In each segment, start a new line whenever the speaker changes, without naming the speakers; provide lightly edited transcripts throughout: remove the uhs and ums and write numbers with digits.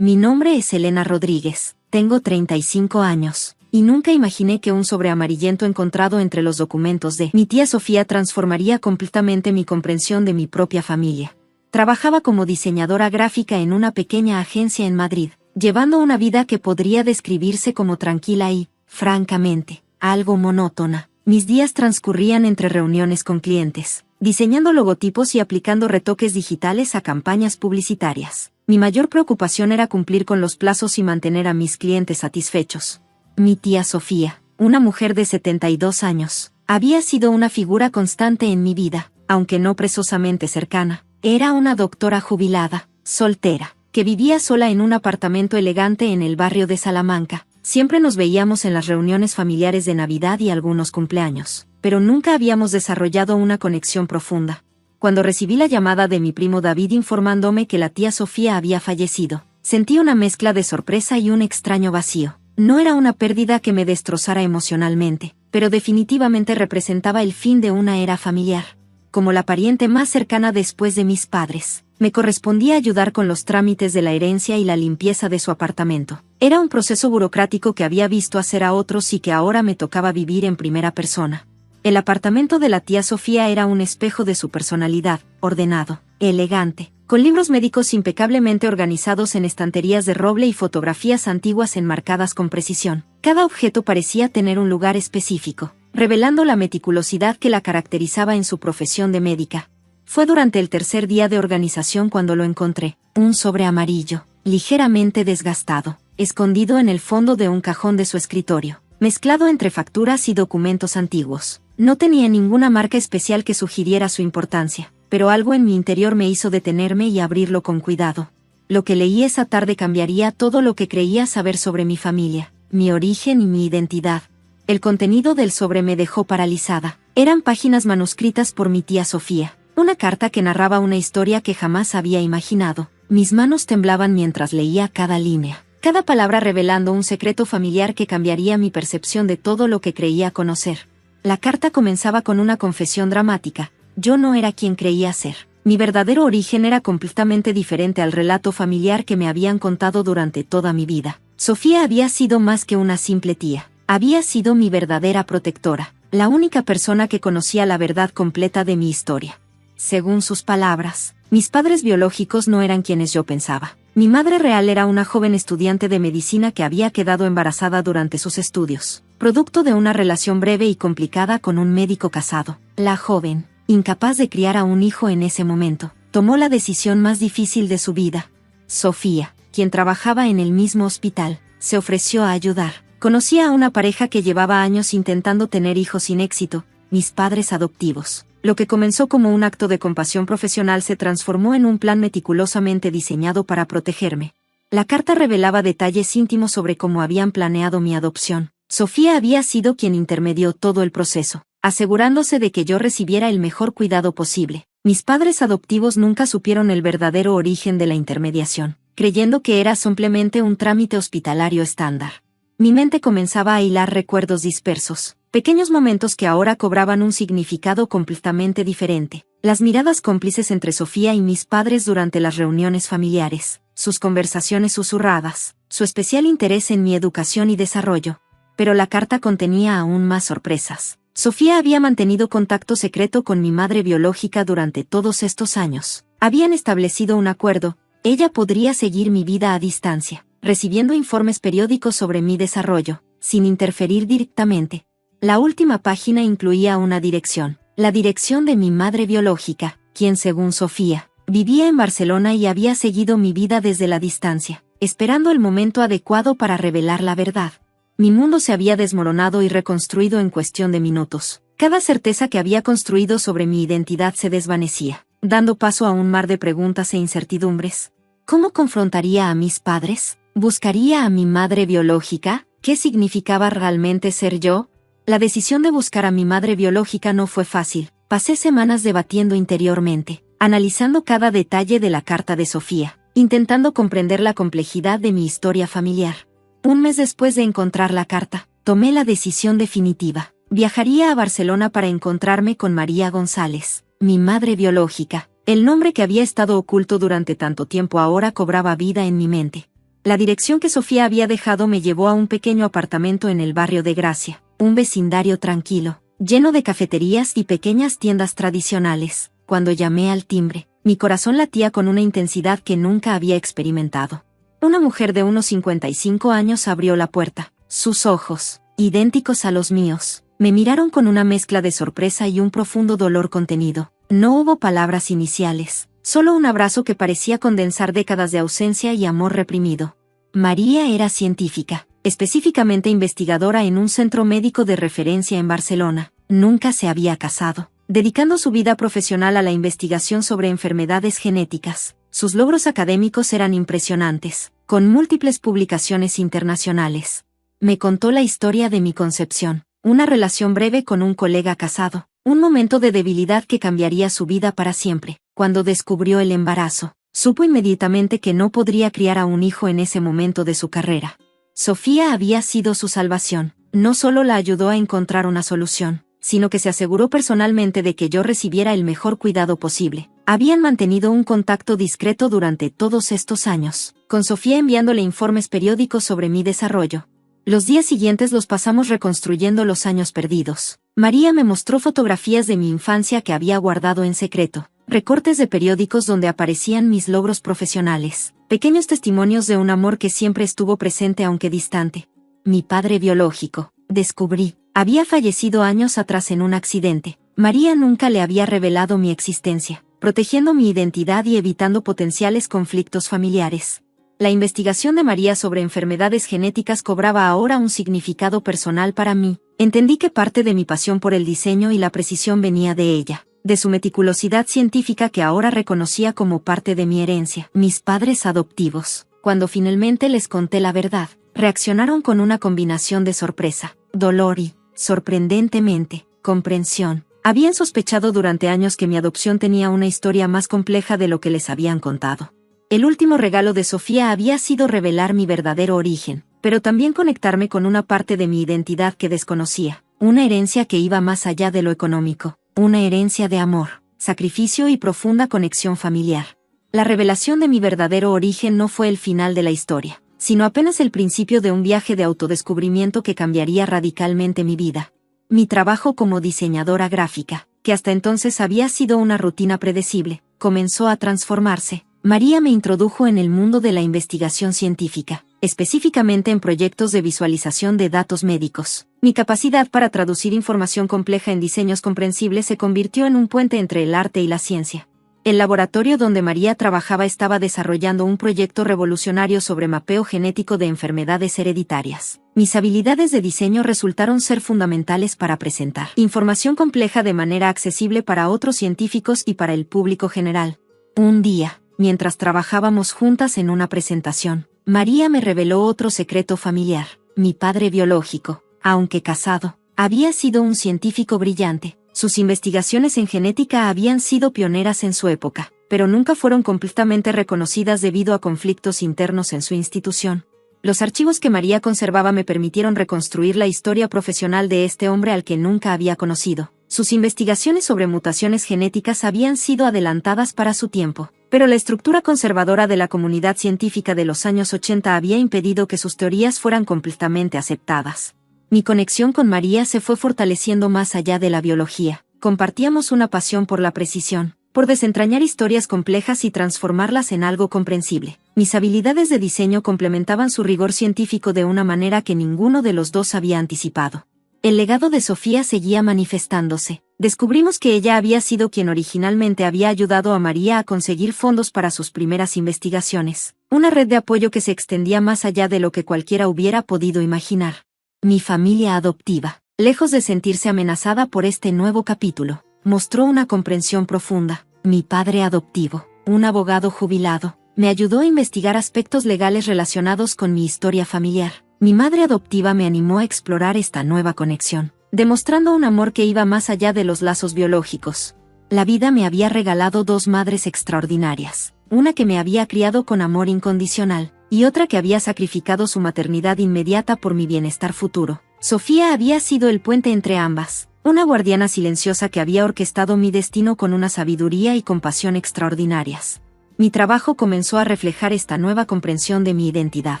Mi nombre es Elena Rodríguez, tengo 35 años, y nunca imaginé que un sobre amarillento encontrado entre los documentos de mi tía Sofía transformaría completamente mi comprensión de mi propia familia. Trabajaba como diseñadora gráfica en una pequeña agencia en Madrid, llevando una vida que podría describirse como tranquila y, francamente, algo monótona. Mis días transcurrían entre reuniones con clientes, diseñando logotipos y aplicando retoques digitales a campañas publicitarias. Mi mayor preocupación era cumplir con los plazos y mantener a mis clientes satisfechos. Mi tía Sofía, una mujer de 72 años, había sido una figura constante en mi vida, aunque no precisamente cercana. Era una doctora jubilada, soltera, que vivía sola en un apartamento elegante en el barrio de Salamanca. Siempre nos veíamos en las reuniones familiares de Navidad y algunos cumpleaños, pero nunca habíamos desarrollado una conexión profunda. Cuando recibí la llamada de mi primo David informándome que la tía Sofía había fallecido, sentí una mezcla de sorpresa y un extraño vacío. No era una pérdida que me destrozara emocionalmente, pero definitivamente representaba el fin de una era familiar. Como la pariente más cercana después de mis padres, me correspondía ayudar con los trámites de la herencia y la limpieza de su apartamento. Era un proceso burocrático que había visto hacer a otros y que ahora me tocaba vivir en primera persona. El apartamento de la tía Sofía era un espejo de su personalidad, ordenado, elegante, con libros médicos impecablemente organizados en estanterías de roble y fotografías antiguas enmarcadas con precisión. Cada objeto parecía tener un lugar específico, revelando la meticulosidad que la caracterizaba en su profesión de médica. Fue durante el tercer día de organización cuando lo encontré, un sobre amarillo, ligeramente desgastado, escondido en el fondo de un cajón de su escritorio, mezclado entre facturas y documentos antiguos. No tenía ninguna marca especial que sugiriera su importancia, pero algo en mi interior me hizo detenerme y abrirlo con cuidado. Lo que leí esa tarde cambiaría todo lo que creía saber sobre mi familia, mi origen y mi identidad. El contenido del sobre me dejó paralizada. Eran páginas manuscritas por mi tía Sofía, una carta que narraba una historia que jamás había imaginado. Mis manos temblaban mientras leía cada línea, cada palabra revelando un secreto familiar que cambiaría mi percepción de todo lo que creía conocer. La carta comenzaba con una confesión dramática. Yo no era quien creía ser. Mi verdadero origen era completamente diferente al relato familiar que me habían contado durante toda mi vida. Sofía había sido más que una simple tía. Había sido mi verdadera protectora, la única persona que conocía la verdad completa de mi historia. Según sus palabras, mis padres biológicos no eran quienes yo pensaba. Mi madre real era una joven estudiante de medicina que había quedado embarazada durante sus estudios, producto de una relación breve y complicada con un médico casado. La joven, incapaz de criar a un hijo en ese momento, tomó la decisión más difícil de su vida. Sofía, quien trabajaba en el mismo hospital, se ofreció a ayudar. Conocía a una pareja que llevaba años intentando tener hijos sin éxito, mis padres adoptivos. Lo que comenzó como un acto de compasión profesional se transformó en un plan meticulosamente diseñado para protegerme. La carta revelaba detalles íntimos sobre cómo habían planeado mi adopción. Sofía había sido quien intermedió todo el proceso, asegurándose de que yo recibiera el mejor cuidado posible. Mis padres adoptivos nunca supieron el verdadero origen de la intermediación, creyendo que era simplemente un trámite hospitalario estándar. Mi mente comenzaba a hilar recuerdos dispersos, pequeños momentos que ahora cobraban un significado completamente diferente. Las miradas cómplices entre Sofía y mis padres durante las reuniones familiares, sus conversaciones susurradas, su especial interés en mi educación y desarrollo. Pero la carta contenía aún más sorpresas. Sofía había mantenido contacto secreto con mi madre biológica durante todos estos años. Habían establecido un acuerdo. Ella podría seguir mi vida a distancia, recibiendo informes periódicos sobre mi desarrollo, sin interferir directamente. La última página incluía una dirección, la dirección de mi madre biológica, quien según Sofía, vivía en Barcelona y había seguido mi vida desde la distancia, esperando el momento adecuado para revelar la verdad. Mi mundo se había desmoronado y reconstruido en cuestión de minutos. Cada certeza que había construido sobre mi identidad se desvanecía, dando paso a un mar de preguntas e incertidumbres. ¿Cómo confrontaría a mis padres? ¿Buscaría a mi madre biológica? ¿Qué significaba realmente ser yo? La decisión de buscar a mi madre biológica no fue fácil. Pasé semanas debatiendo interiormente, analizando cada detalle de la carta de Sofía, intentando comprender la complejidad de mi historia familiar. Un mes después de encontrar la carta, tomé la decisión definitiva. Viajaría a Barcelona para encontrarme con María González, mi madre biológica. El nombre que había estado oculto durante tanto tiempo ahora cobraba vida en mi mente. La dirección que Sofía había dejado me llevó a un pequeño apartamento en el barrio de Gracia, un vecindario tranquilo, lleno de cafeterías y pequeñas tiendas tradicionales. Cuando llamé al timbre, mi corazón latía con una intensidad que nunca había experimentado. Una mujer de unos 55 años abrió la puerta. Sus ojos, idénticos a los míos, me miraron con una mezcla de sorpresa y un profundo dolor contenido. No hubo palabras iniciales, solo un abrazo que parecía condensar décadas de ausencia y amor reprimido. María era científica, específicamente investigadora en un centro médico de referencia en Barcelona. Nunca se había casado, dedicando su vida profesional a la investigación sobre enfermedades genéticas. Sus logros académicos eran impresionantes, con múltiples publicaciones internacionales. Me contó la historia de mi concepción, una relación breve con un colega casado, un momento de debilidad que cambiaría su vida para siempre. Cuando descubrió el embarazo, supo inmediatamente que no podría criar a un hijo en ese momento de su carrera. Sofía había sido su salvación. No solo la ayudó a encontrar una solución, sino que se aseguró personalmente de que yo recibiera el mejor cuidado posible. Habían mantenido un contacto discreto durante todos estos años, con Sofía enviándole informes periódicos sobre mi desarrollo. Los días siguientes los pasamos reconstruyendo los años perdidos. María me mostró fotografías de mi infancia que había guardado en secreto, recortes de periódicos donde aparecían mis logros profesionales, pequeños testimonios de un amor que siempre estuvo presente aunque distante. Mi padre biológico, descubrí, había fallecido años atrás en un accidente. María nunca le había revelado mi existencia, protegiendo mi identidad y evitando potenciales conflictos familiares. La investigación de María sobre enfermedades genéticas cobraba ahora un significado personal para mí. Entendí que parte de mi pasión por el diseño y la precisión venía de ella, de su meticulosidad científica que ahora reconocía como parte de mi herencia. Mis padres adoptivos, cuando finalmente les conté la verdad, reaccionaron con una combinación de sorpresa, dolor y, sorprendentemente, comprensión. Habían sospechado durante años que mi adopción tenía una historia más compleja de lo que les habían contado. El último regalo de Sofía había sido revelar mi verdadero origen, pero también conectarme con una parte de mi identidad que desconocía, una herencia que iba más allá de lo económico, una herencia de amor, sacrificio y profunda conexión familiar. La revelación de mi verdadero origen no fue el final de la historia, sino apenas el principio de un viaje de autodescubrimiento que cambiaría radicalmente mi vida. Mi trabajo como diseñadora gráfica, que hasta entonces había sido una rutina predecible, comenzó a transformarse. María me introdujo en el mundo de la investigación científica, específicamente en proyectos de visualización de datos médicos. Mi capacidad para traducir información compleja en diseños comprensibles se convirtió en un puente entre el arte y la ciencia. El laboratorio donde María trabajaba estaba desarrollando un proyecto revolucionario sobre mapeo genético de enfermedades hereditarias. Mis habilidades de diseño resultaron ser fundamentales para presentar información compleja de manera accesible para otros científicos y para el público general. Un día, mientras trabajábamos juntas en una presentación, María me reveló otro secreto familiar. Mi padre biológico, aunque casado, había sido un científico brillante. Sus investigaciones en genética habían sido pioneras en su época, pero nunca fueron completamente reconocidas debido a conflictos internos en su institución. Los archivos que María conservaba me permitieron reconstruir la historia profesional de este hombre al que nunca había conocido. Sus investigaciones sobre mutaciones genéticas habían sido adelantadas para su tiempo, pero la estructura conservadora de la comunidad científica de los años 80 había impedido que sus teorías fueran completamente aceptadas. Mi conexión con María se fue fortaleciendo más allá de la biología. Compartíamos una pasión por la precisión, por desentrañar historias complejas y transformarlas en algo comprensible. Mis habilidades de diseño complementaban su rigor científico de una manera que ninguno de los dos había anticipado. El legado de Sofía seguía manifestándose. Descubrimos que ella había sido quien originalmente había ayudado a María a conseguir fondos para sus primeras investigaciones, una red de apoyo que se extendía más allá de lo que cualquiera hubiera podido imaginar. Mi familia adoptiva, lejos de sentirse amenazada por este nuevo capítulo, mostró una comprensión profunda. Mi padre adoptivo, un abogado jubilado, me ayudó a investigar aspectos legales relacionados con mi historia familiar. Mi madre adoptiva me animó a explorar esta nueva conexión, demostrando un amor que iba más allá de los lazos biológicos. La vida me había regalado dos madres extraordinarias, una que me había criado con amor incondicional, y otra que había sacrificado su maternidad inmediata por mi bienestar futuro. Sofía había sido el puente entre ambas, una guardiana silenciosa que había orquestado mi destino con una sabiduría y compasión extraordinarias. Mi trabajo comenzó a reflejar esta nueva comprensión de mi identidad.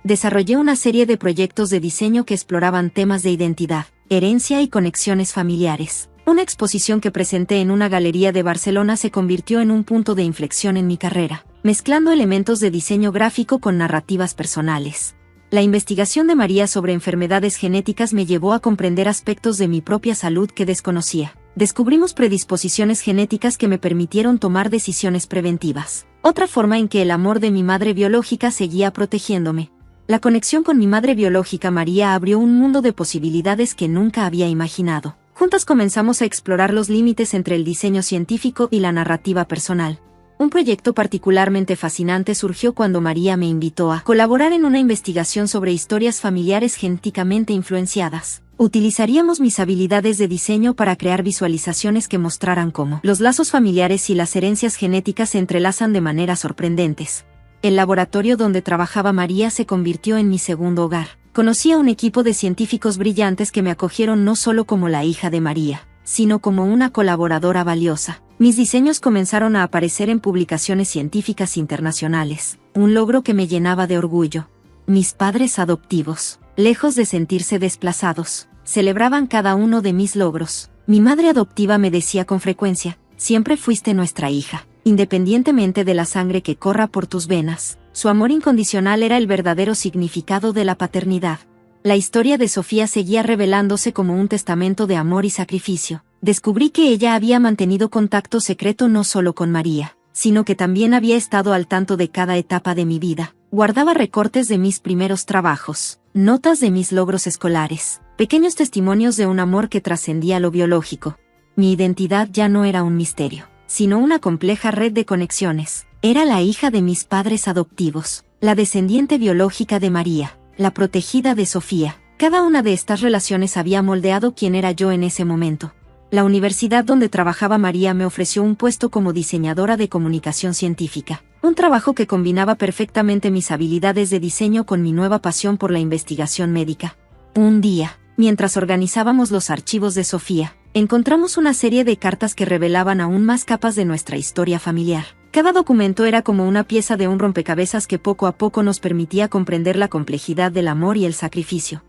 Desarrollé una serie de proyectos de diseño que exploraban temas de identidad, herencia y conexiones familiares. Una exposición que presenté en una galería de Barcelona se convirtió en un punto de inflexión en mi carrera, mezclando elementos de diseño gráfico con narrativas personales. La investigación de María sobre enfermedades genéticas me llevó a comprender aspectos de mi propia salud que desconocía. Descubrimos predisposiciones genéticas que me permitieron tomar decisiones preventivas. Otra forma en que el amor de mi madre biológica seguía protegiéndome. La conexión con mi madre biológica María abrió un mundo de posibilidades que nunca había imaginado. Juntas comenzamos a explorar los límites entre el diseño científico y la narrativa personal. Un proyecto particularmente fascinante surgió cuando María me invitó a colaborar en una investigación sobre historias familiares genéticamente influenciadas. Utilizaríamos mis habilidades de diseño para crear visualizaciones que mostraran cómo los lazos familiares y las herencias genéticas se entrelazan de maneras sorprendentes. El laboratorio donde trabajaba María se convirtió en mi segundo hogar. Conocí a un equipo de científicos brillantes que me acogieron no solo como la hija de María, sino como una colaboradora valiosa. Mis diseños comenzaron a aparecer en publicaciones científicas internacionales, un logro que me llenaba de orgullo. Mis padres adoptivos, lejos de sentirse desplazados, celebraban cada uno de mis logros. Mi madre adoptiva me decía con frecuencia, siempre fuiste nuestra hija, independientemente de la sangre que corra por tus venas. Su amor incondicional era el verdadero significado de la paternidad. La historia de Sofía seguía revelándose como un testamento de amor y sacrificio. Descubrí que ella había mantenido contacto secreto no solo con María, sino que también había estado al tanto de cada etapa de mi vida. Guardaba recortes de mis primeros trabajos, notas de mis logros escolares, pequeños testimonios de un amor que trascendía lo biológico. Mi identidad ya no era un misterio, sino una compleja red de conexiones. Era la hija de mis padres adoptivos, la descendiente biológica de María, la protegida de Sofía. Cada una de estas relaciones había moldeado quién era yo en ese momento. La universidad donde trabajaba María me ofreció un puesto como diseñadora de comunicación científica, un trabajo que combinaba perfectamente mis habilidades de diseño con mi nueva pasión por la investigación médica. Un día, mientras organizábamos los archivos de Sofía, encontramos una serie de cartas que revelaban aún más capas de nuestra historia familiar. Cada documento era como una pieza de un rompecabezas que poco a poco nos permitía comprender la complejidad del amor y el sacrificio.